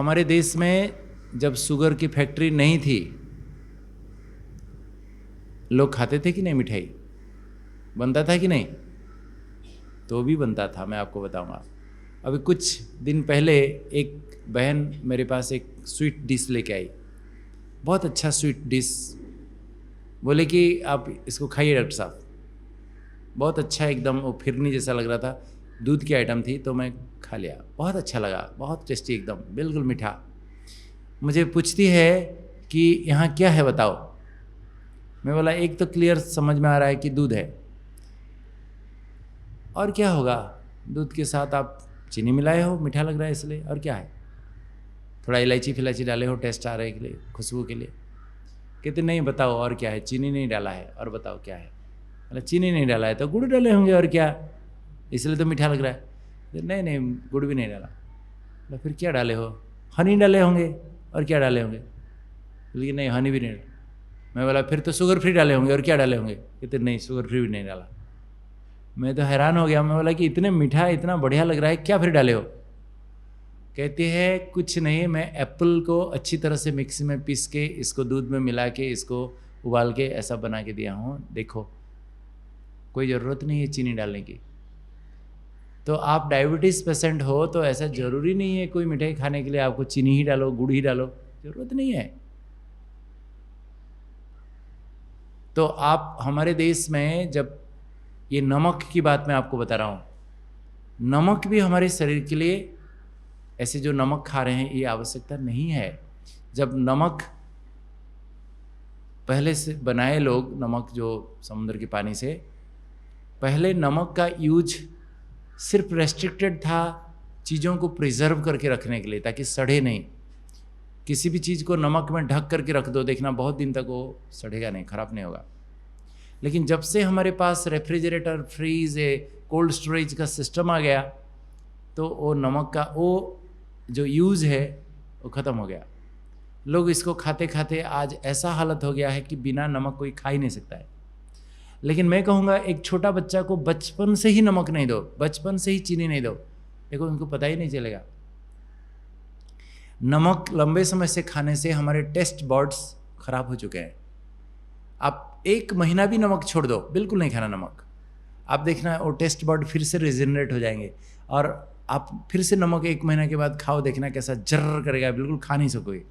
हमारे देश में जब शुगर की फैक्ट्री नहीं थी, लोग खाते थे कि नहीं? मिठाई बनता था कि नहीं? तो भी बनता था, मैं आपको बताऊंगा। अभी कुछ दिन पहले एक बहन मेरे पास एक स्वीट डिश लेके आई, बहुत अच्छा स्वीट डिश। बोले कि आप इसको खाइए डॉक्टर साहब, बहुत अच्छा, एकदम वो फिरनी जैसा लग रहा था। दूध की आइटम थी तो मैं खा लिया, बहुत अच्छा लगा, बहुत टेस्टी, एकदम बिल्कुल मीठा। मुझे पूछती है कि यहाँ क्या है बताओ। मैं बोला एक तो क्लियर समझ में आ रहा है कि दूध है, और क्या होगा? दूध के साथ आप चीनी मिलाए हो, मीठा लग रहा है इसलिए, और क्या है? थोड़ा इलायची फिलायची डाले हो टेस्ट आ रहे के लिए, खुशबू के लिए। कहते नहीं बताओ और क्या है, चीनी नहीं डाला है, और बताओ क्या है? मतलब चीनी नहीं डाला है तो गुड़ डाले होंगे, और क्या, इसलिए तो मीठा लग रहा है। नहीं नहीं, गुड़ भी नहीं डाला। बोला फिर क्या डाले हो? हनी डाले होंगे, और क्या डाले होंगे? बोलिए नहीं, हनी भी नहीं डाला। मैं बोला फिर तो शुगर फ्री डाले होंगे, और क्या डाले होंगे? कहते नहीं, शुगर फ्री भी नहीं डाला। मैं तो हैरान हो गया। मैं बोला कि इतने मीठा, इतना बढ़िया लग रहा है, क्या फिर डाले हो? कहती है कुछ नहीं, मैं एप्पल को अच्छी तरह से मिक्सी में पीस के, इसको दूध में मिला के, इसको उबाल के ऐसा बना के दिया हूँ, देखो कोई ज़रूरत नहीं है चीनी डालने की। तो आप डायबिटीज़ पेशेंट हो तो ऐसा ज़रूरी नहीं है कोई मिठाई खाने के लिए आपको चीनी ही डालो, गुड़ ही डालो, ज़रूरत नहीं है। तो आप हमारे देश में, जब ये नमक की बात मैं आपको बता रहा हूँ, नमक भी हमारे शरीर के लिए, ऐसे जो नमक खा रहे हैं ये आवश्यकता नहीं है। जब नमक पहले से बनाए लोग, नमक जो समुद्र के पानी से, पहले नमक का यूज सिर्फ रेस्ट्रिक्टेड था चीज़ों को प्रिजर्व करके रखने के लिए, ताकि सड़े नहीं। किसी भी चीज़ को नमक में ढक करके रख दो, देखना बहुत दिन तक वो सड़ेगा नहीं, खराब नहीं होगा। लेकिन जब से हमारे पास रेफ्रिजरेटर, फ्रीज, कोल्ड स्टोरेज का सिस्टम आ गया, तो वो नमक का वो जो यूज़ है वो ख़त्म हो गया। लोग इसको खाते खाते आज ऐसा हालत हो गया है कि बिना नमक कोई खा ही नहीं सकता है। लेकिन मैं कहूँगा एक छोटा बच्चा को बचपन से ही नमक नहीं दो, बचपन से ही चीनी नहीं दो, देखो उनको पता ही नहीं चलेगा। नमक लंबे समय से खाने से हमारे टेस्ट बर्ड्स खराब हो चुके हैं। आप 1 महीना भी नमक छोड़ दो, बिल्कुल नहीं खाना नमक, आप देखना वो टेस्ट बर्ड फिर से रिजनरेट हो जाएंगे, और आप फिर से नमक 1 महीना के बाद खाओ, देखना कैसा जर्र करेगा, बिल्कुल खा नहीं सकोगे।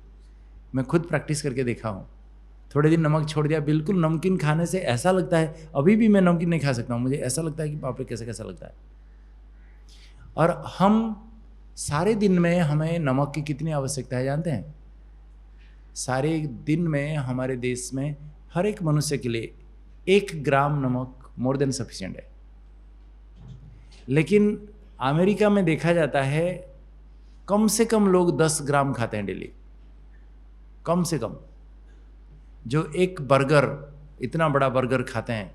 मैं खुद प्रैक्टिस करके देखा हूँ। थोड़े दिन नमक छोड़ दिया, बिल्कुल नमकीन खाने से ऐसा लगता है, अभी भी मैं नमकीन नहीं खा सकता हूँ, मुझे ऐसा लगता है कि बाप रे कैसा कैसा लगता है। और हम सारे दिन में हमें नमक की कितनी आवश्यकता है जानते हैं? सारे दिन में हमारे देश में हर एक मनुष्य के लिए 1 ग्राम नमक मोर देन सफिशिएंट है। लेकिन अमेरिका में देखा जाता है कम से कम लोग 10 ग्राम खाते हैं डेली, कम से कम। जो एक बर्गर, इतना बड़ा बर्गर खाते हैं,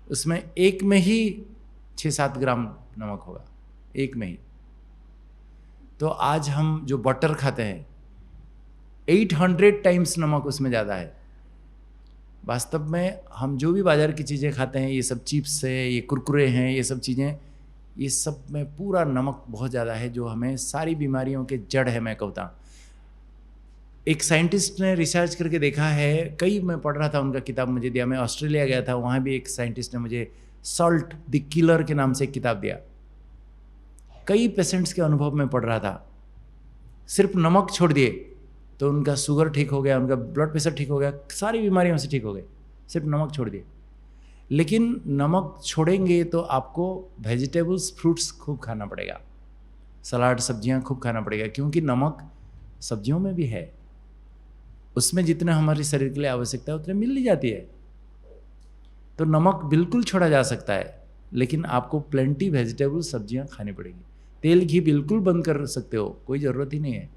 उसमें एक में ही 6-7 ग्राम नमक होगा, एक में ही। तो आज हम जो बटर खाते हैं 800 टाइम्स नमक उसमें ज़्यादा है। वास्तव में हम जो भी बाज़ार की चीज़ें खाते हैं, ये सब चिप्स है, ये कुरकुरे हैं, ये सब चीज़ें, ये सब में पूरा नमक बहुत ज़्यादा है, जो हमें सारी बीमारियों के जड़ है, मैं कहता हूँ। एक साइंटिस्ट ने रिसर्च करके देखा है, मैं पढ़ रहा था, उनका किताब मुझे दिया, मैं ऑस्ट्रेलिया गया था, वहाँ भी एक साइंटिस्ट ने मुझे सॉल्ट द किलर के नाम से एक किताब दिया। कई पेशेंट्स के अनुभव में पढ़ रहा था, सिर्फ नमक छोड़ दिए तो उनका शुगर ठीक हो गया, उनका ब्लड प्रेशर ठीक हो गया, सारी बीमारियों से ठीक हो गए, सिर्फ नमक छोड़ दिए। लेकिन नमक छोड़ेंगे तो आपको वेजिटेबल्स, फ्रूट्स खूब खाना पड़ेगा, सलाद, सब्जियां खूब खाना पड़ेगा, क्योंकि नमक सब्जियों में भी है, उसमें जितना हमारे शरीर के लिए आवश्यकता है उतने मिल ही जाती है। तो नमक बिल्कुल छोड़ा जा सकता है, लेकिन आपको प्लेंटी वेजिटेबल, सब्जियां खानी पड़ेगी। तेल घी बिल्कुल बंद कर सकते हो, कोई ज़रूरत ही नहीं है।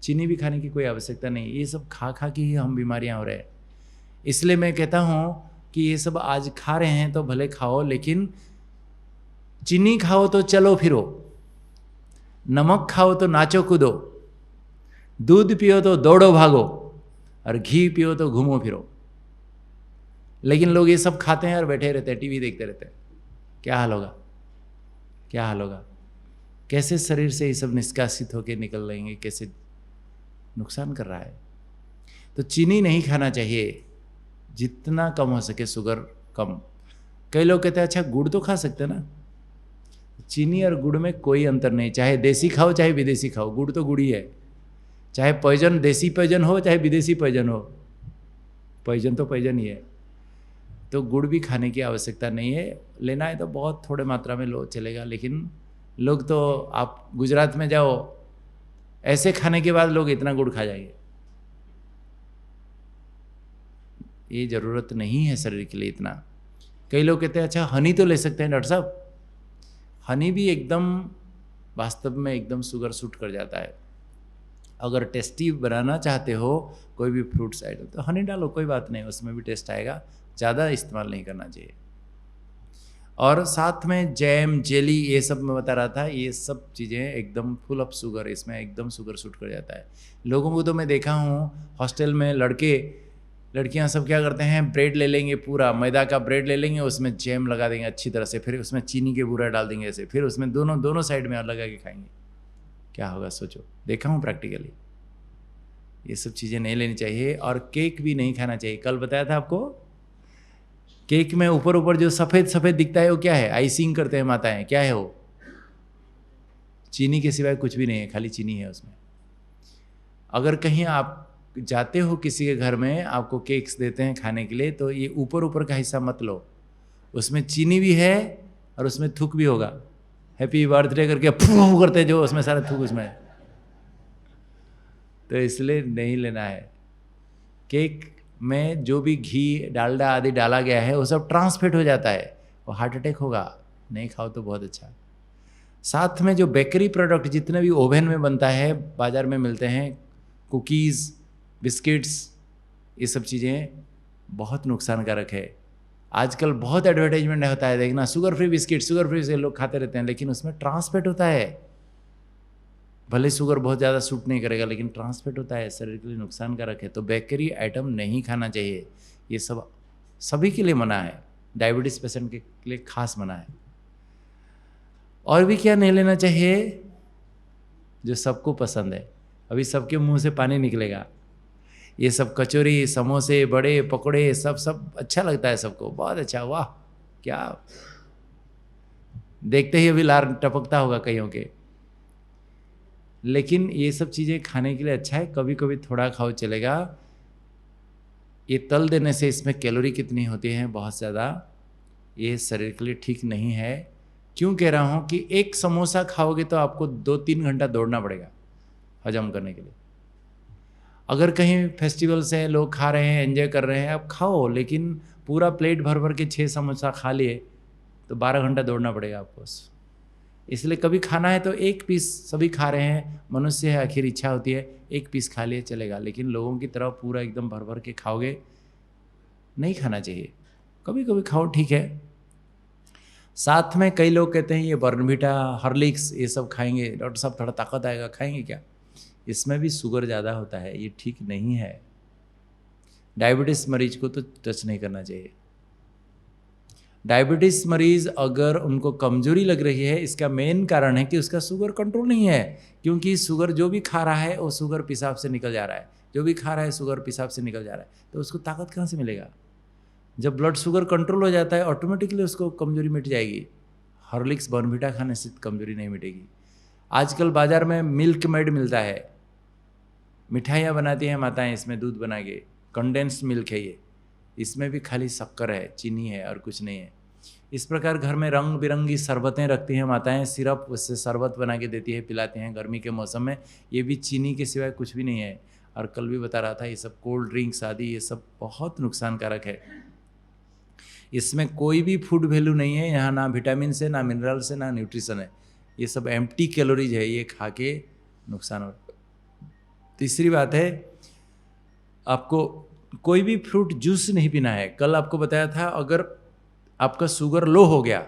चीनी भी खाने की कोई आवश्यकता नहीं। ये सब खा खा के ही हम बीमारियां हो रहे हैं। इसलिए मैं कहता हूँ कि ये सब आज खा रहे हैं तो भले खाओ, लेकिन चीनी खाओ तो चलो फिरो, नमक खाओ तो नाचो कूदो, दूध पियो तो दौड़ो भागो, और घी पियो तो घूमो फिरो। लेकिन लोग ये सब खाते हैं और बैठे रहते हैं, टीवी देखते रहते हैं। क्या हाल होगा, क्या हाल होगा? कैसे शरीर से ये सब निष्कासित होकर निकल लेंगे, कैसे नुकसान कर रहा है। तो चीनी नहीं खाना चाहिए, जितना कम हो सके शुगर कम। कई लोग कहते हैं अच्छा गुड़ तो खा सकते हैं ना। चीनी और गुड़ में कोई अंतर नहीं, चाहे देसी खाओ चाहे विदेशी खाओ, गुड़ तो गुड़ ही है। चाहे पॉइजन देसी पॉइजन हो चाहे विदेशी पॉइजन हो, पॉइजन तो पॉइजन ही है। तो गुड़ भी खाने की आवश्यकता नहीं है, लेना है तो बहुत थोड़े मात्रा में लो चलेगा। लेकिन लोग तो, आप गुजरात में जाओ, ऐसे खाने के बाद लोग इतना गुड़ खा जाएंगे। ये ज़रूरत नहीं है शरीर के लिए इतना। कई लोग कहते हैं अच्छा हनी तो ले सकते हैं डॉक्टर साहब। हनी भी एकदम वास्तव में एकदम शुगर शूट कर जाता है। अगर टेस्टी बनाना चाहते हो कोई भी फ्रूट्स आइटम तो हनी डालो, कोई बात नहीं, उसमें भी टेस्ट आएगा। ज़्यादा इस्तेमाल नहीं करना चाहिए। और साथ में जैम जेली ये सब मैं बता रहा था, ये सब चीज़ें एकदम फुल ऑफ शुगर, इसमें एकदम शुगर शूट कर जाता है। लोगों को तो मैं देखा हूँ हॉस्टल में, लड़कियां सब क्या करते हैं, ब्रेड ले लेंगे, पूरा मैदा का ब्रेड ले लेंगे, उसमें जैम लगा देंगे अच्छी तरह से, फिर उसमें चीनी के बूरा डाल देंगे ऐसे, फिर उसमें दोनों साइड में लगा के खाएंगे। क्या होगा सोचो, देखा हूँ प्रैक्टिकली। ये सब चीज़ें नहीं लेनी चाहिए। और केक भी नहीं खाना चाहिए। कल बताया था आपको, केक में ऊपर जो सफ़ेद सफ़ेद दिखता है वो क्या है, आइसिंग करते हैं माताएं, क्या है वो? चीनी के सिवाय कुछ भी नहीं है, खाली चीनी है उसमें। अगर कहीं आप जाते हो किसी के घर में, आपको केक्स देते हैं खाने के लिए, तो ये ऊपर का हिस्सा मत लो, उसमें चीनी भी है और उसमें थूक भी होगा। हैप्पी बर्थडे करके फू करते जो, उसमें सारा थूक उसमें है। तो इसलिए नहीं लेना है। केक में जो भी घी डालडा आदि डाला गया है वो सब ट्रांसफेट हो जाता है, वो हार्ट अटैक होगा। नहीं खाओ तो बहुत अच्छा। साथ में जो बेकरी प्रोडक्ट जितने भी ओवन में बनता है, बाज़ार में मिलते हैं, कुकीज़, बिस्किट्स, ये सब चीज़ें बहुत नुकसानकारक है। आजकल बहुत एडवर्टाइजमेंट होता है, देखना sugar free biscuit, sugar free से लोग खाते रहते हैं, लेकिन उसमें ट्रांसफेट होता है। भले शुगर बहुत ज़्यादा सूट नहीं करेगा, लेकिन ट्रांसफेट होता है, शरीर के लिए नुकसानकारक है। तो बेकरी आइटम नहीं खाना चाहिए। ये सब सभी के लिए मना है, डायबिटीज़ पेशेंट के लिए खास मना है। और भी क्या नहीं लेना चाहिए जो सबको पसंद है? अभी सबके मुंह से पानी निकलेगा। ये सब कचौरी, समोसे, बड़े पकौड़े, सब अच्छा लगता है सबको, बहुत अच्छा, वाह क्या, देखते ही अभी लार टपकता होगा कईयों के। लेकिन ये सब चीज़ें खाने के लिए अच्छा है, कभी कभी थोड़ा खाओ चलेगा। ये तल देने से इसमें कैलोरी कितनी होती है, बहुत ज़्यादा, ये शरीर के लिए ठीक नहीं है। क्यों कह रहा हूँ कि एक समोसा खाओगे तो आपको 2-3 घंटा दौड़ना पड़ेगा हजम करने के लिए। अगर कहीं फेस्टिवल्स हैं, लोग खा रहे हैं, एंजॉय कर रहे हैं, आप खाओ, लेकिन पूरा प्लेट भर के 6 समोसा खा लिए तो 12 घंटा दौड़ना पड़ेगा आपको। इसलिए कभी खाना है तो एक पीस, सभी खा रहे हैं, मनुष्य है, आखिर इच्छा होती है, एक पीस खा लिए चलेगा। लेकिन लोगों की तरह पूरा एकदम भर के खाओगे, नहीं खाना चाहिए। कभी कभी खाओ, ठीक है। साथ में कई लोग कहते हैं ये बॉर्नवीटा, हॉर्लिक्स, ये सब खाएंगे डॉक्टर साहब थोड़ा ताकत आएगा, खाएंगे क्या? इसमें भी शुगर ज़्यादा होता है, ये ठीक नहीं है। डायबिटीज़ मरीज को तो टच नहीं करना चाहिए। डायबिटीज़ मरीज़ अगर उनको कमजोरी लग रही है, इसका मेन कारण है कि उसका शुगर कंट्रोल नहीं है। क्योंकि शुगर जो भी खा रहा है वो शुगर पेशाब से निकल जा रहा है, जो भी खा रहा है शुगर पेशाब से निकल जा रहा है, तो उसको ताकत कहाँ से मिलेगा? जब ब्लड शुगर कंट्रोल हो जाता है, ऑटोमेटिकली उसको कमजोरी मिट जाएगी। हॉर्लिक्स, बॉर्नवीटा खाने से कमजोरी नहीं मिटेगी। आजकल बाज़ार में मिल्क मेड मिलता है, मिठाइयाँ बनाती हैं माताएं, इसमें दूध बना के, कंडेंस्ड मिल्क है ये, इसमें भी खाली शक्कर है, चीनी है और कुछ नहीं है। इस प्रकार घर में रंग बिरंगी शरबतें रखती हैं माताएं, सिरप, उससे शरबत बना के देती है, पिलाते हैं गर्मी के मौसम में, ये भी चीनी के सिवाय कुछ भी नहीं है। और कल भी बता रहा था, ये सब कोल्ड ड्रिंक्स आदि, ये सब बहुत नुकसानकारक है। इसमें कोई भी फूड वैल्यू नहीं है, यहाँ ना विटामिन से, ना मिनरल से, ना न्यूट्रिशन है, ये सब एम्प्टी कैलोरीज है, ये खा के नुकसान हो। तीसरी बात है, आपको कोई भी फ्रूट जूस नहीं पीना है। कल आपको बताया था, अगर आपका शुगर लो हो गया,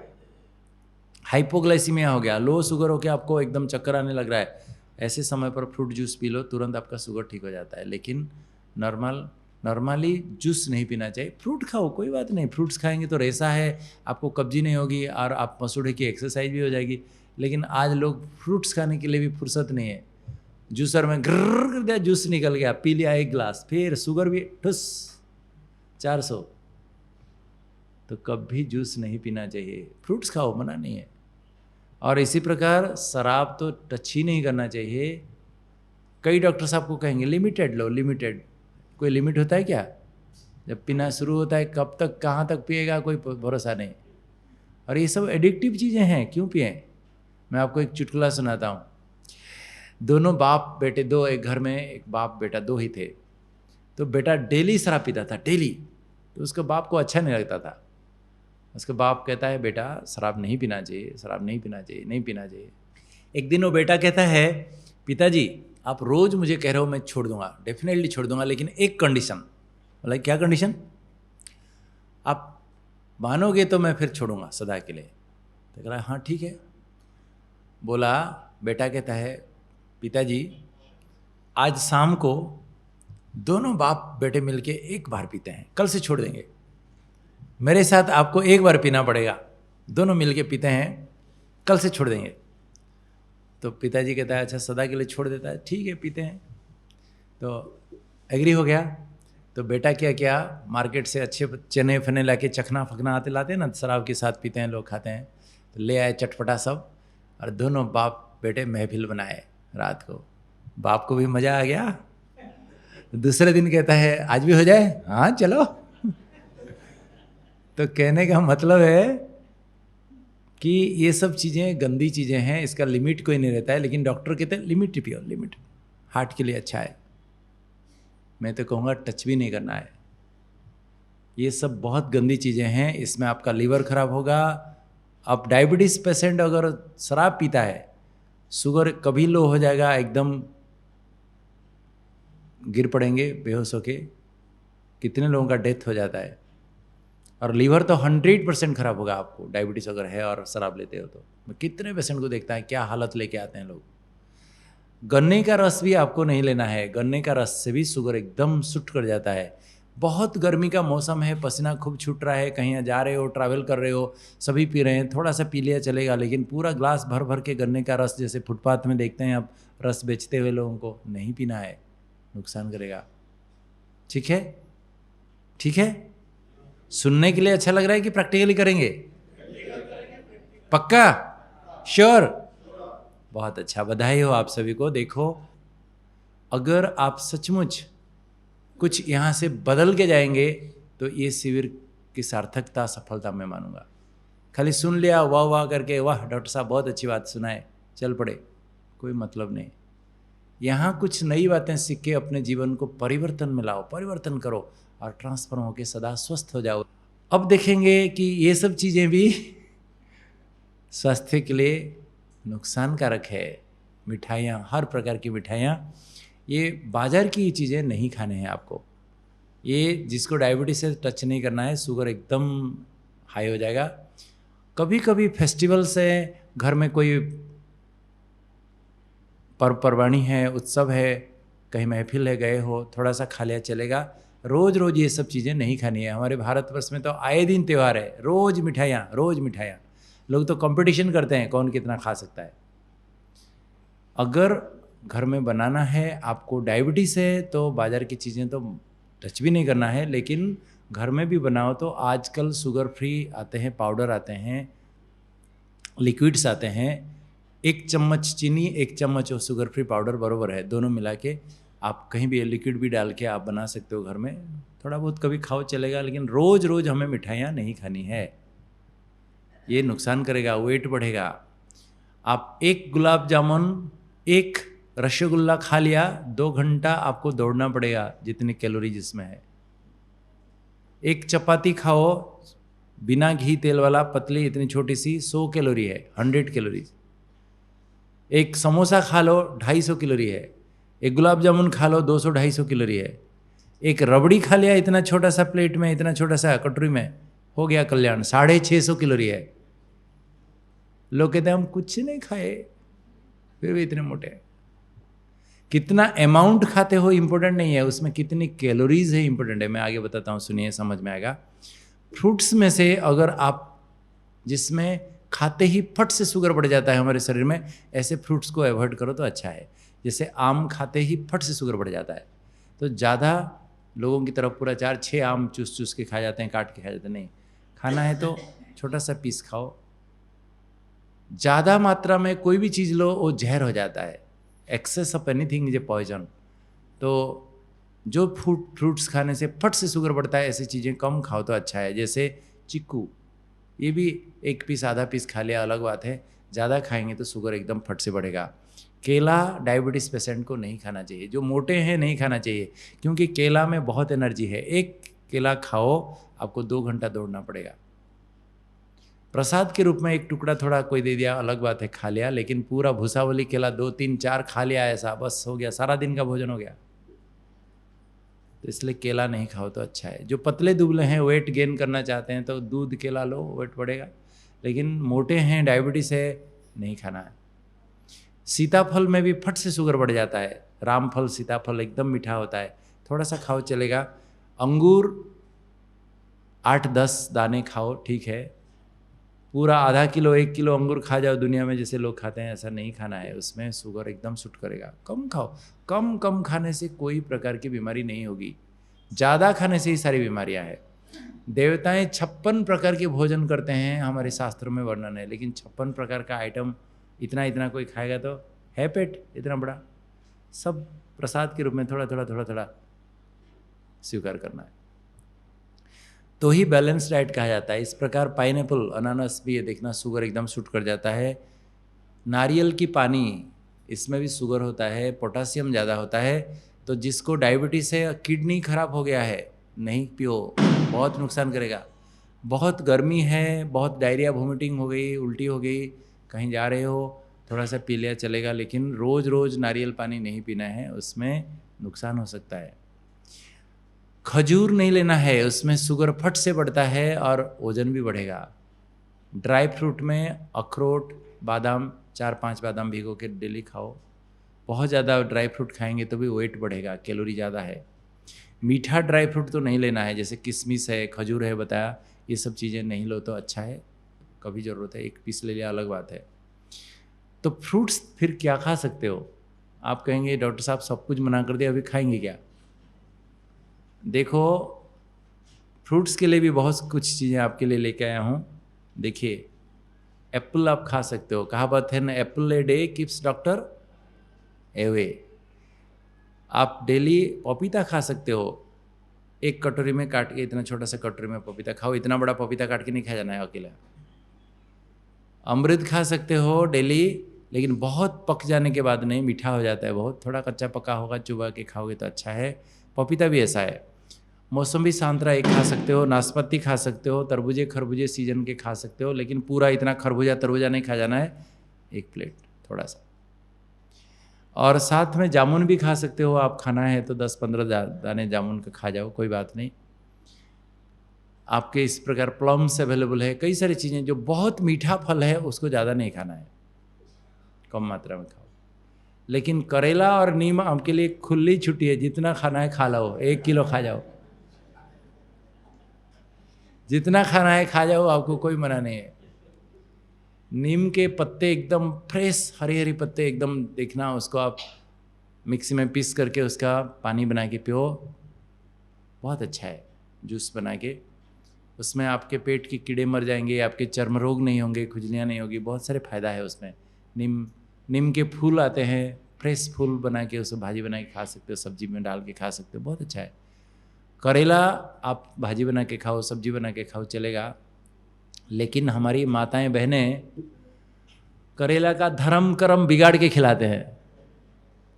हाइपोग्लाइसीमिया हो गया, लो शुगर हो गया, आपको एकदम चक्कर आने लग रहा है, ऐसे समय पर फ्रूट जूस पी लो, तुरंत आपका शुगर ठीक हो जाता है। लेकिन नॉर्मली जूस नहीं पीना चाहिए। फ्रूट खाओ, कोई बात नहीं, फ्रूट्स खाएंगे तो रेसा है, आपको कब्जी नहीं होगी और आप मसूड़े की एक्सरसाइज भी हो जाएगी। लेकिन आज लोग फ्रूट्स खाने के लिए भी फुर्सत नहीं है। जूसर में ग्रर कर दिया, जूस निकल गया, पी लिया 1 गिलास, फिर शुगर भी ठुस 400। तो कभी जूस नहीं पीना चाहिए, फ्रूट्स खाओ, मना नहीं है। और इसी प्रकार शराब तो टच ही नहीं करना चाहिए। कई डॉक्टर्स आपको कहेंगे लिमिटेड लो, लिमिटेड। कोई लिमिट होता है क्या? जब पीना शुरू होता है कब तक कहाँ तक पिएगा कोई भरोसा नहीं। और ये सब एडिक्टिव चीज़ें हैं, क्यों पिएं? मैं आपको एक चुटकुला सुनाता हूँ। दोनों बाप बेटे, दो एक घर में, एक बाप बेटा दो ही थे। तो बेटा डेली शराब पीता था, डेली। तो उसके बाप को अच्छा नहीं लगता था। उसके बाप कहता है बेटा शराब नहीं पीना चाहिए, शराब नहीं पीना चाहिए, नहीं पीना चाहिए। एक दिन वो बेटा कहता है पिताजी आप रोज़ मुझे कह रहे हो, मैं छोड़ दूंगा, डेफिनेटली छोड़ दूंगा, लेकिन एक कंडीशन। बोला क्या कंडीशन? आप मानोगे तो मैं फिर छोड़ूंगा सदा के लिए। तो कह रहा हाँ ठीक है। बोला बेटा कहता है पिताजी आज शाम को दोनों बाप बेटे मिलके एक बार पीते हैं, कल से छोड़ देंगे। मेरे साथ आपको एक बार पीना पड़ेगा, दोनों मिलके पीते हैं, कल से छोड़ देंगे। तो पिताजी कहता है अच्छा सदा के लिए छोड़ देता है, ठीक है पीते हैं। तो एग्री हो गया। तो बेटा क्या क्या मार्केट से अच्छे चने फने लाके चखना फकना आते लाते हैं ना, शराब के साथ पीते हैं लोग, खाते हैं। तो ले आए चटपटा सब, और दोनों बाप बेटे महफिल बनाए रात को। बाप को भी मज़ा आ गया। दूसरे दिन कहता है आज भी हो जाए, हाँ चलो। तो कहने का मतलब है कि ये सब चीज़ें गंदी चीज़ें हैं, इसका लिमिट कोई नहीं रहता है। लेकिन डॉक्टर कहते हैं लिमिट पियो, लिमिट, हार्ट के लिए अच्छा है। मैं तो कहूँगा टच भी नहीं करना है। ये सब बहुत गंदी चीज़ें हैं, इसमें आपका लीवर खराब होगा। अब डायबिटीज़ पेशेंट अगर शराब पीता है, शुगर कभी लो हो जाएगा, एकदम गिर पड़ेंगे बेहोश होके। कितने लोगों का डेथ हो जाता है। और लीवर तो 100% खराब होगा आपको, डायबिटीज़ अगर है और शराब लेते हो तो। मैं कितने पेशेंट को देखता है, क्या हालत लेके आते हैं लोग। गन्ने का रस भी आपको नहीं लेना है, गन्ने का रस से भी शुगर एकदम सुट कर जाता है। बहुत गर्मी का मौसम है, पसीना खूब छूट रहा है, कहीं जा रहे हो, ट्रैवल कर रहे हो, सभी पी रहे हैं, थोड़ा सा पी लिया चलेगा, लेकिन पूरा ग्लास भर भर के गन्ने का रस, जैसे फुटपाथ में देखते हैं आप रस बेचते हुए लोगों को, नहीं पीना है, नुकसान करेगा। ठीक है, ठीक है। सुनने के लिए अच्छा लग रहा है कि प्रैक्टिकली करेंगे? पक्का? श्योर? बहुत अच्छा, बधाई हो आप सभी को। देखो अगर आप सचमुच कुछ यहाँ से बदल के जाएंगे तो ये शिविर की सार्थकता, सफलता मैं मानूंगा। खाली सुन लिया वाह वाह करके, वाह डॉक्टर साहब बहुत अच्छी बात सुनाए, चल पड़े, कोई मतलब नहीं। यहाँ कुछ नई बातें सीख के अपने जीवन को परिवर्तन में लाओ, परिवर्तन करो और ट्रांसफॉर्म होकर सदा स्वस्थ हो जाओ। अब देखेंगे कि ये सब चीज़ें भी स्वास्थ्य के लिए नुकसानकारक है। मिठाइयाँ, हर प्रकार की मिठाइयाँ, ये बाजार की चीज़ें नहीं खाने हैं आपको। ये जिसको डायबिटीज से टच नहीं करना है, शुगर एकदम हाई हो जाएगा। कभी कभी फेस्टिवल से घर में कोई पर्व परवानी है, उत्सव है, कहीं महफिल है, गए हो, थोड़ा सा खा लिया चलेगा। रोज़ रोज़ ये सब चीज़ें नहीं खानी है। हमारे भारतवर्ष में तो आए दिन त्यौहार है, रोज़ मिठाइयाँ, रोज़ मिठाइयाँ। लोग तो कंपटीशन करते हैं कौन कितना खा सकता है। अगर घर में बनाना है, आपको डायबिटीज़ है तो बाज़ार की चीज़ें तो टच भी नहीं करना है। लेकिन घर में भी बनाओ तो आजकल शुगर फ्री आते हैं, पाउडर आते हैं, लिक्विड्स आते हैं। 1 चम्मच चीनी, 1 चम्मच शुगर फ्री पाउडर बराबर है, दोनों मिला के आप कहीं भी लिक्विड भी डाल के आप बना सकते हो घर में। थोड़ा बहुत कभी खाओ चलेगा, लेकिन रोज़ रोज़ हमें मिठाइयाँ नहीं खानी है, ये नुकसान करेगा, वेट बढ़ेगा। आप 1 गुलाब जामुन, 1 रसगुल्ला खा लिया, 2 घंटा आपको दौड़ना पड़ेगा जितनी कैलोरी जिसमें है। 1 चपाती खाओ बिना घी तेल वाला, पतली इतनी छोटी सी, 100 कैलोरी है, 100 कैलोरी। 1 समोसा खा लो, 250 कैलोरी है। 1 गुलाब जामुन खा लो, 200-250 कैलोरी है। 1 रबड़ी खा लिया इतना छोटा सा प्लेट में, इतना छोटा सा कटोरी में, हो गया कल्याण, 650 कैलोरी है। लोग कहते हैं हम कुछ नहीं खाए फिर भी इतने मोटे हैं। कितना अमाउंट खाते हो इंपॉर्टेंट नहीं है, उसमें कितनी कैलोरीज है इंपॉर्टेंट है। मैं आगे बताता हूँ, सुनिए, समझ में आएगा। फ्रूट्स में से अगर आप, जिसमें खाते ही फट से शुगर बढ़ जाता है हमारे शरीर में, ऐसे फ्रूट्स को अवॉइड करो तो अच्छा है। जैसे आम खाते ही फट से शुगर बढ़ जाता है, तो ज़्यादा लोगों की तरफ पूरा 4-6 आम चूस चूस के खा जाते हैं, काट के खा जाते हैं, नहीं। खाना है तो छोटा सा पीस खाओ। ज़्यादा मात्रा में कोई भी चीज़ लो वो जहर हो जाता है। Excess of anything is a poison. तो जो फ्रूट्स खाने से फट से शुगर बढ़ता है, ऐसी चीज़ें कम खाओ तो अच्छा है। जैसे चीकू, ये भी एक पीस आधा पीस खा लिया अलग बात है, ज़्यादा खाएंगे तो शुगर एकदम फट से बढ़ेगा। केला डायबिटीज़ पेशेंट को नहीं खाना चाहिए, जो मोटे हैं नहीं खाना चाहिए, क्योंकि केला में बहुत एनर्जी है। एक केला खाओ आपको 2 घंटा दौड़ना पड़ेगा। प्रसाद के रूप में एक टुकड़ा थोड़ा कोई दे दिया अलग बात है, खा लिया, लेकिन पूरा भूसावली केला 2-3-4 खा लिया ऐसा बस हो गया, सारा दिन का भोजन हो गया। तो इसलिए केला नहीं खाओ तो अच्छा है। जो पतले दुबले हैं, वेट गेन करना चाहते हैं तो दूध केला लो, वेट बढ़ेगा। लेकिन मोटे हैं, डायबिटीज़ है, नहीं खाना है। सीताफल में भी फट से शुगर बढ़ जाता है। रामफल, सीताफल एकदम मीठा होता है, थोड़ा सा खाओ चलेगा। अंगूर 8-10 दाने खाओ ठीक है। पूरा आधा किलो 1 किलो अंगूर खा जाओ दुनिया में जैसे लोग खाते हैं, ऐसा नहीं खाना है, उसमें शुगर एकदम शूट करेगा। कम खाओ, कम कम खाने से कोई प्रकार की बीमारी नहीं होगी, ज़्यादा खाने से ही सारी बीमारियां हैं। देवताएं 56 प्रकार के भोजन करते हैं, हमारे शास्त्रों में वर्णन है, लेकिन 56 प्रकार का आइटम इतना इतना कोई खाएगा तो है पेट इतना बड़ा। सब प्रसाद के रूप में थोड़ा थोड़ा थोड़ा थोड़ा स्वीकार करना है, तो ही बैलेंस डाइट कहा जाता है। इस प्रकार पाइनएप्पल, अनानास भी ये देखना शुगर एकदम शूट कर जाता है। नारियल की पानी, इसमें भी शुगर होता है, पोटासियम ज़्यादा होता है। तो जिसको डायबिटीज़ है, किडनी खराब हो गया है, नहीं पियो, बहुत नुकसान करेगा। बहुत गर्मी है, बहुत डायरिया वोमिटिंग हो गई, उल्टी हो गई, कहीं जा रहे हो थोड़ा सा पी लिया चलेगा, लेकिन रोज़ रोज़ नारियल पानी नहीं पीना है, उसमें नुकसान हो सकता है। खजूर नहीं लेना है, उसमें शुगर फट से बढ़ता है और वजन भी बढ़ेगा। ड्राई फ्रूट में अखरोट, बादाम, 4-5 बादाम भिगो के डेली खाओ। बहुत ज़्यादा ड्राई फ्रूट खाएंगे तो भी वेट बढ़ेगा, कैलोरी ज़्यादा है। मीठा ड्राई फ्रूट तो नहीं लेना है, जैसे किशमिश है, खजूर है, बताया, ये सब चीज़ें नहीं लो तो अच्छा है। कभी ज़रूरत है एक पीस ले लिया अलग बात है। तो फ्रूट्स फिर क्या खा सकते हो? आप कहेंगे डॉक्टर साहब सब कुछ मना कर दिया, अभी खाएंगे क्या? देखो, फ्रूट्स के लिए भी बहुत कुछ चीज़ें आपके लिए लेके आया हूँ। देखिए, एप्पल आप खा सकते हो, कहावत है ना, apple a day keeps doctor away. आप डेली पपीता खा सकते हो, एक कटोरी में काट के, इतना छोटा सा कटोरी में पपीता खाओ, इतना बड़ा पपीता काट के नहीं खा जाना है अकेला। अमृत खा सकते हो डेली, लेकिन बहुत पक जाने के बाद नहीं, मीठा हो जाता है बहुत, थोड़ा कच्चा पका होगा, चुबा के खाओगे तो अच्छा है। पपीता भी ऐसा है। मौसम्बी संतरा एक खा सकते हो, नाशपाती खा सकते हो, तरबूजे खरबूजे सीजन के खा सकते हो, लेकिन पूरा इतना खरबूजा तरबूजा नहीं खा जाना है, एक प्लेट थोड़ा सा। और साथ में जामुन भी खा सकते हो, आप खाना है तो 10-15 दाने जामुन का खा जाओ, कोई बात नहीं। आपके इस प्रकार प्लम्स अवेलेबल है, कई सारी चीज़ें। जो बहुत मीठा फल है उसको ज़्यादा नहीं खाना है, कम मात्रा में खाओ। लेकिन करेला और नीम आपके लिए खुली छुट्टी है, जितना खाना है खा लो, 1 किलो खा जाओ, जितना खाना है खा जाओ, आपको कोई मना नहीं है। नीम के पत्ते एकदम फ्रेश, हरी हरी पत्ते एकदम, देखना उसको आप मिक्सी में पीस करके उसका पानी बना के पियो, बहुत अच्छा है। जूस बना के, उसमें आपके पेट के कीड़े मर जाएंगे, आपके चर्म रोग नहीं होंगे, खुजलियाँ नहीं होगी, बहुत सारे फायदा है उसमें। नीम के फूल आते हैं, फ्रेश फूल बना के उसे भाजी बना के खा सकते हो, सब्जी में डाल के खा सकते हो, बहुत अच्छा है। करेला आप भाजी बना के खाओ, सब्जी बना के खाओ, चलेगा। लेकिन हमारी माताएं बहनें करेला का धर्म कर्म बिगाड़ के खिलाते हैं।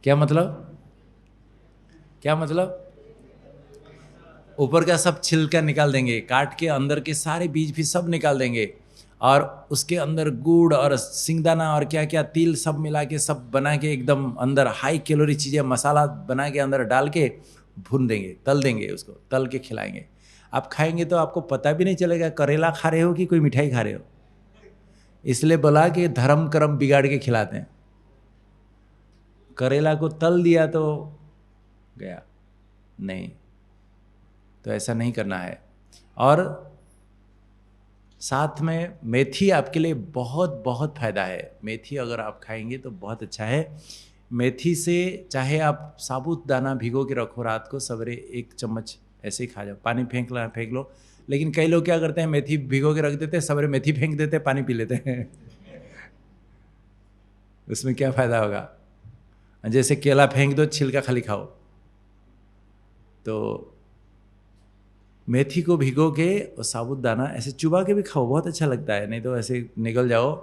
क्या मतलब? क्या मतलब? ऊपर का सब छिलका निकाल देंगे, काट के अंदर के सारे बीज भी सब निकाल देंगे, और उसके अंदर गुड़ और सिंगदाना और क्या क्या तिल सब मिला के सब बना के एकदम अंदर हाई कैलोरी चीज़ें मसाला बना के अंदर डाल के भून देंगे, तल देंगे, उसको तल के खिलाएंगे। आप खाएंगे तो आपको पता भी नहीं चलेगा करेला खा रहे हो कि कोई मिठाई खा रहे हो। इसलिए बोला कि धर्म कर्म बिगाड़ के खिलाते हैं। करेला को तल दिया तो गया, नहीं, तो ऐसा नहीं करना है। और साथ में मेथी आपके लिए बहुत बहुत फ़ायदा है। मेथी अगर आप खाएंगे तो बहुत अच्छा है। मेथी से चाहे आप साबुत दाना भिगो के रखो रात को, सवेरे 1 चम्मच ऐसे ही खा जाओ, पानी फेंक लो। लेकिन कई लोग क्या करते हैं, मेथी भिगो के रख देते हैं, सवेरे मेथी फेंक देते हैं, पानी पी लेते हैं उसमें क्या फ़ायदा होगा? जैसे केला फेंक दो, छिलका खाली खाओ। तो मेथी को भिगो के और साबुत दाना ऐसे चुबा के भी खाओ, बहुत अच्छा लगता है। नहीं तो ऐसे निगल जाओ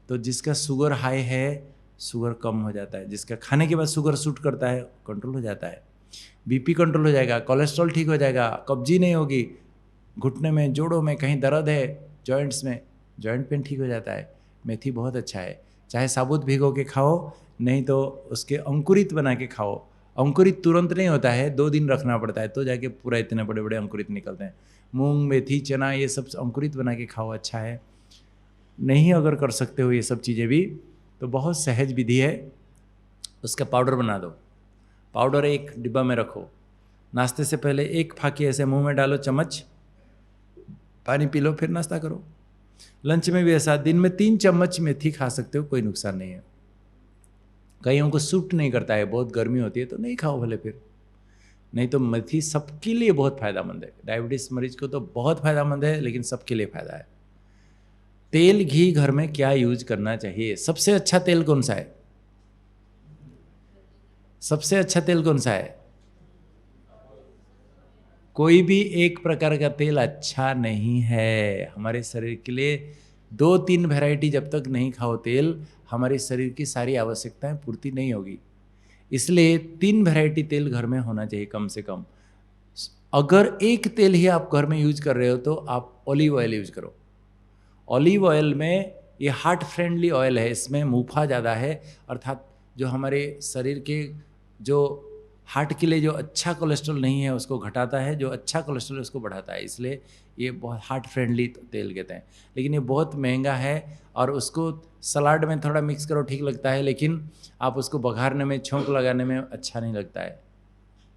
तो जिसका शुगर हाई है शुगर कम हो जाता है, जिसका खाने के बाद शुगर शूट करता है कंट्रोल हो जाता है, बीपी कंट्रोल हो जाएगा, कोलेस्ट्रॉल ठीक हो जाएगा, कब्जी नहीं होगी, घुटने में जोड़ों में कहीं दर्द है, जॉइंट्स में जॉइंट पेन ठीक हो जाता है। मेथी बहुत अच्छा है, चाहे साबुत भिगो के खाओ, नहीं तो उसके अंकुरित बना के खाओ। अंकुरित तुरंत नहीं होता है, 2 दिन रखना पड़ता है तो जाके पूरा इतने बड़े बड़े अंकुरित निकलते हैं। मूंग, मेथी, चना ये सब अंकुरित बना के खाओ, अच्छा है। नहीं अगर कर सकते हो ये सब चीज़ें भी, तो बहुत सहज विधि है, उसका पाउडर बना दो। पाउडर एक डिब्बा में रखो, नाश्ते से पहले 1 फाकी ऐसे मुंह में डालो, चम्मच पानी पी लो, फिर नाश्ता करो। लंच में भी ऐसा, दिन में 3 चम्मच मेथी खा सकते हो, कोई नुकसान नहीं है। कईयों को सूट नहीं करता है, बहुत गर्मी होती है तो नहीं खाओ भले, फिर नहीं तो मेथी सबके लिए बहुत फ़ायदामंद है। डायबिटीज़ मरीज को तो बहुत फ़ायदामंद है, लेकिन सबके लिए फ़ायदा है। तेल घी घर में क्या यूज करना चाहिए? सबसे अच्छा तेल कौन सा है? सबसे अच्छा तेल कौन सा है? कोई भी एक प्रकार का तेल अच्छा नहीं है हमारे शरीर के लिए। 2-3 वैरायटी जब तक नहीं खाओ तेल, हमारे शरीर की सारी आवश्यकताएं पूर्ति नहीं होगी। इसलिए 3 वैरायटी तेल घर में होना चाहिए कम से कम। अगर एक तेल ही आप घर में यूज कर रहे हो तो आप ऑलिव ऑयल यूज करो। ऑलिव ऑयल में ये हार्ट फ्रेंडली ऑयल है, इसमें मुफा ज़्यादा है, अर्थात जो हमारे शरीर के जो हार्ट के लिए जो अच्छा कोलेस्ट्रॉल नहीं है उसको घटाता है, जो अच्छा कोलेस्ट्रॉल है उसको बढ़ाता है, इसलिए ये बहुत हार्ट फ्रेंडली तेल कहते हैं। लेकिन ये बहुत महंगा है और उसको सलाद में थोड़ा मिक्स करो ठीक लगता है, लेकिन आप उसको बघारने में, छोंक लगाने में अच्छा नहीं लगता है,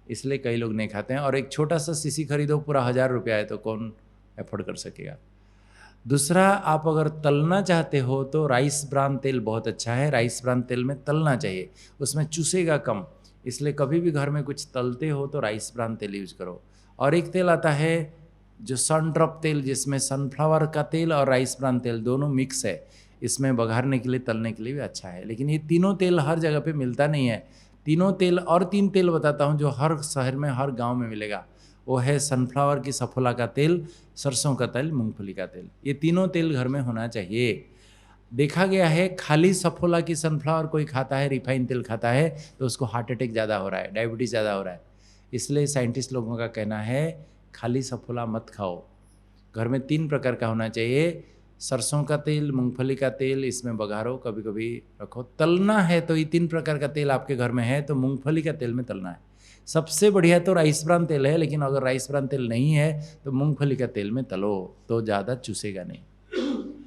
इसलिए कई लोग नहीं खाते हैं। और एक छोटा सा सीसी खरीदो, पूरा 1000 रुपया है, तो कौन एफोर्ड कर सकेगा? दूसरा, आप अगर तलना चाहते हो तो राइस ब्रान तेल बहुत अच्छा है। राइस ब्रान तेल में तलना चाहिए, उसमें चूसेगा कम, इसलिए कभी भी घर में कुछ तलते हो तो राइस ब्रान तेल यूज करो। और एक तेल आता है जो सन ड्रॉप तेल, जिसमें सनफ्लावर का तेल और राइस ब्रान तेल दोनों मिक्स है, इसमें बघारने के लिए, तलने के लिए भी अच्छा है। लेकिन ये तीनों तेल हर जगह पे मिलता नहीं है। तीनों तेल, और 3 तेल बताता हूँ जो हर शहर में, हर गाँव में मिलेगा। वो है सनफ्लावर की सफोला का तेल, सरसों का तेल, मूंगफली का तेल। ये तीनों तेल घर में होना चाहिए। देखा गया है खाली सफोला की सनफ्लावर कोई खाता है, रिफाइन तेल खाता है, तो उसको हार्ट अटैक ज़्यादा हो रहा है, डायबिटीज़ ज़्यादा हो रहा है। इसलिए साइंटिस्ट लोगों का कहना है खाली सफोला मत खाओ, घर में 3 प्रकार का होना चाहिए। सरसों का तेल, मूंगफली का तेल, इसमें बघारो, कभी कभी रखो। तलना है तो ये 3 प्रकार का तेल आपके घर में है तो मूंगफली का तेल में तलना है। सबसे बढ़िया तो राइस ब्रान तेल है, लेकिन अगर राइस ब्रान तेल नहीं है तो मूंगफली का तेल में तलो, तो ज़्यादा चूसेगा नहीं।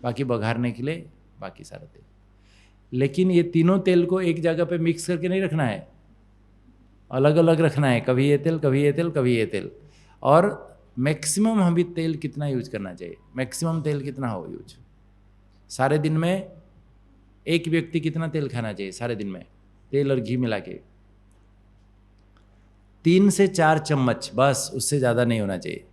बाकी बघारने के लिए बाकी सारा तेल। लेकिन ये तीनों तेल को एक जगह पे मिक्स करके नहीं रखना है, अलग अलग रखना है, कभी ये तेल, कभी ये तेल, कभी ये तेल। और मैक्सिमम हमें तेल कितना यूज करना चाहिए? मैक्सिमम तेल कितना हो यूज? सारे दिन में एक व्यक्ति कितना तेल खाना चाहिए सारे दिन में, तेल और घी मिला के? 3 से 4 चम्मच बस, उससे ज़्यादा नहीं होना चाहिए।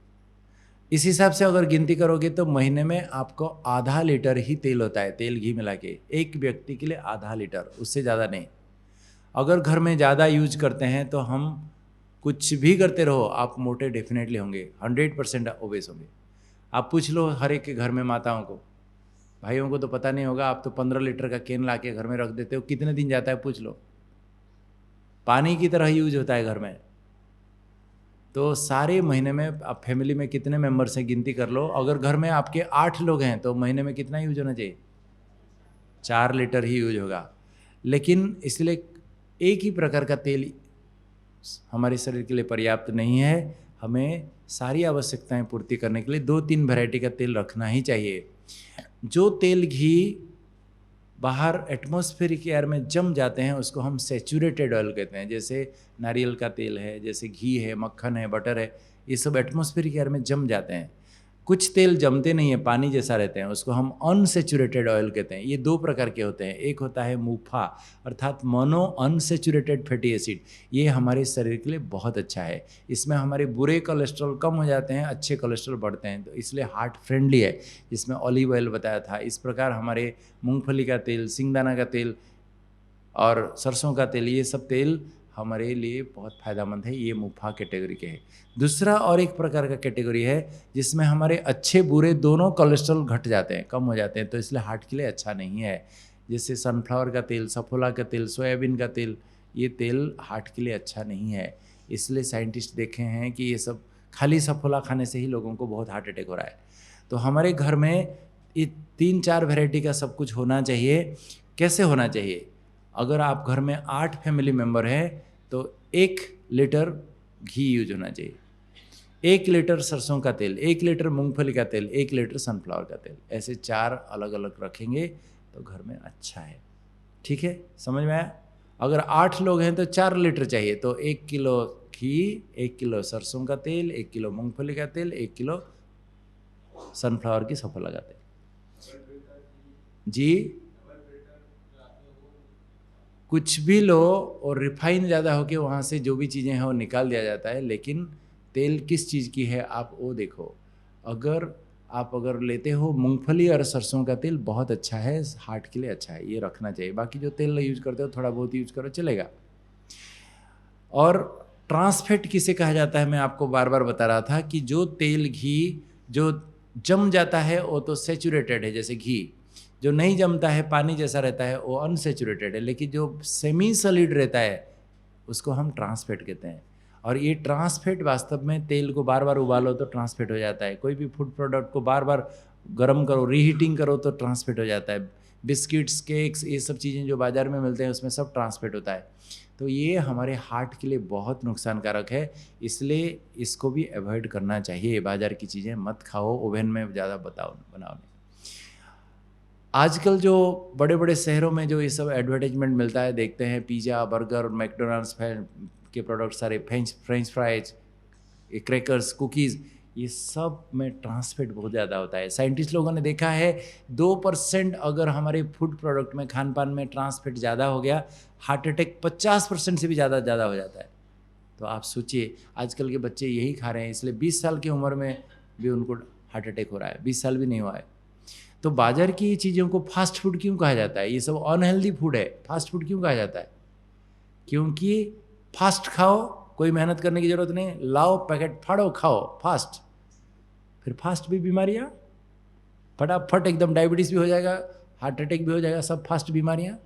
इस हिसाब से अगर गिनती करोगे तो महीने में आपको आधा लीटर ही तेल होता है, तेल घी मिला के एक व्यक्ति के लिए आधा लीटर, उससे ज़्यादा नहीं। अगर घर में ज़्यादा यूज करते हैं तो हम कुछ भी करते रहो, आप मोटे डेफिनेटली होंगे, 100% ओबेस होंगे। आप पूछ लो हर एक के घर में माताओं को, भाइयों को तो पता नहीं होगा, आप तो 15 लीटर का कैन ला के घर में रख देते हो, कितने दिन जाता है पूछ लो, पानी की तरह यूज होता है घर में। तो सारे महीने में आप फैमिली में कितने मेंबर्स हैं गिनती कर लो। अगर घर में आपके 8 लोग हैं तो महीने में कितना यूज होना चाहिए? 4 लीटर ही यूज होगा। लेकिन इसलिए एक ही प्रकार का तेल हमारे शरीर के लिए पर्याप्त नहीं है, हमें सारी आवश्यकताएं पूर्ति करने के लिए 2-3 वैरायटी का तेल रखना ही चाहिए। जो तेल घी बाहर एटमॉस्फेरिक एयर में जम जाते हैं उसको हम सैचुरेटेड ऑयल कहते हैं। जैसे नारियल का तेल है, जैसे घी है, मक्खन है, बटर है, ये सब एटमॉस्फेरिक एयर में जम जाते हैं। कुछ तेल जमते नहीं है, पानी जैसा रहते हैं, उसको हम अनसेचुरेटेड ऑयल कहते हैं। ये दो प्रकार के होते हैं, एक होता है मुफा अर्थात मोनो अनसेचुरेटेड फैटी एसिड। ये हमारे शरीर के लिए बहुत अच्छा है, इसमें हमारे बुरे कोलेस्ट्रॉल कम हो जाते हैं, अच्छे कोलेस्ट्रॉल बढ़ते हैं, तो इसलिए हार्ट फ्रेंडली है। जिसमें ऑलिव ऑयल बताया था, इस प्रकार हमारे मूंगफली का तेल, सिंगदाना का तेल और सरसों का तेल, ये सब तेल हमारे लिए बहुत फ़ायदेमंद है। ये मुफा कैटेगरी के है। दूसरा और एक प्रकार का कैटेगरी है जिसमें हमारे अच्छे बुरे दोनों कोलेस्ट्रॉल घट जाते हैं, कम हो जाते हैं, तो इसलिए हार्ट के लिए अच्छा नहीं है। जैसे सनफ्लावर का तेल, सफोला का तेल, सोयाबीन का तेल, ये तेल हार्ट के लिए अच्छा नहीं है। इसलिए साइंटिस्ट देखे हैं कि ये सब खाली सफोला खाने से ही लोगों को बहुत हार्ट अटैक हो रहा है। तो हमारे घर में ये 3-4 वैरायटी का सब कुछ होना चाहिए। कैसे होना चाहिए? अगर आप घर में 8 फैमिली मेम्बर हैं तो 1 लीटर घी यूज होना चाहिए, 1 लीटर सरसों का तेल, 1 लीटर मूंगफली का तेल, 1 लीटर सनफ्लावर का तेल, ऐसे 4 अलग अलग रखेंगे तो घर में अच्छा है। ठीक है, समझ में आया? अगर 8 लोग हैं तो 4 लीटर चाहिए, तो 1 किलो घी, 1 किलो सरसों का तेल, 1 किलो मूंगफली का तेल, 1 किलो सनफ्लावर की सफोला का तेल। जी, कुछ भी लो और रिफाइन ज़्यादा हो के वहाँ से जो भी चीज़ें हैं वो निकाल दिया जाता है, लेकिन तेल किस चीज़ की है आप वो देखो। अगर लेते हो मूंगफली और सरसों का तेल, बहुत अच्छा है, हार्ट के लिए अच्छा है, ये रखना चाहिए। बाकी जो तेल यूज करते हो थोड़ा बहुत यूज करो, चलेगा। और ट्रांसफैट किसे कहा जाता है, मैं आपको बार बार बता रहा था कि जो तेल घी जो जम जाता है वो तो सेचुरेटेड है, जैसे घी। जो नहीं जमता है, पानी जैसा रहता है, वो अनसेचुरेटेड है। लेकिन जो सेमी सॉलिड रहता है उसको हम ट्रांसफैट कहते हैं। और ये ट्रांसफैट वास्तव में तेल को बार बार उबालो तो ट्रांसफैट हो जाता है, कोई भी फूड प्रोडक्ट को बार बार गर्म करो, रीहीटिंग करो तो ट्रांसफैट हो जाता है। बिस्किट्स, केक्स, ये सब चीज़ें जो बाज़ार में मिलते हैं उसमें सब ट्रांसफैट होता है। तो ये हमारे हार्ट के लिए बहुत नुकसानकारक है, इसलिए इसको भी अवॉइड करना चाहिए। बाज़ार की चीज़ें मत खाओ, ओवन में ज़्यादा बनाओ नहीं। आजकल जो बड़े बड़े शहरों में जो ये सब एडवर्टाइजमेंट मिलता है, देखते हैं पिज़्ज़ा, बर्गर, मैकडोनल्ड्स के प्रोडक्ट सारे, फ्रेंच फ्राइज, क्रैकर्स, कुकीज़, ये सब में ट्रांसफैट बहुत ज़्यादा होता है। साइंटिस्ट लोगों ने देखा है 2% अगर हमारे फूड प्रोडक्ट में, खान पान में ट्रांसफैट ज़्यादा हो गया, हार्ट अटैक 50% से भी ज़्यादा हो जाता है। तो आप सोचिए, आजकल के बच्चे यही खा रहे हैं, इसलिए 20 साल की उम्र में भी उनको हार्ट अटैक हो रहा है, 20 साल भी नहीं हुआ है। तो बाजार की चीज़ों को फास्ट फूड क्यों कहा जाता है? ये सब अनहेल्दी फूड है, फास्ट फूड क्यों कहा जाता है? क्योंकि फास्ट खाओ, कोई मेहनत करने की ज़रूरत नहीं, लाओ पैकेट, फाड़ो, खाओ फास्ट। फिर फास्ट भी बीमारियाँ, फटाफट एकदम डायबिटीज़ भी हो जाएगा, हार्ट अटैक भी हो जाएगा, सब फास्ट बीमारियाँ।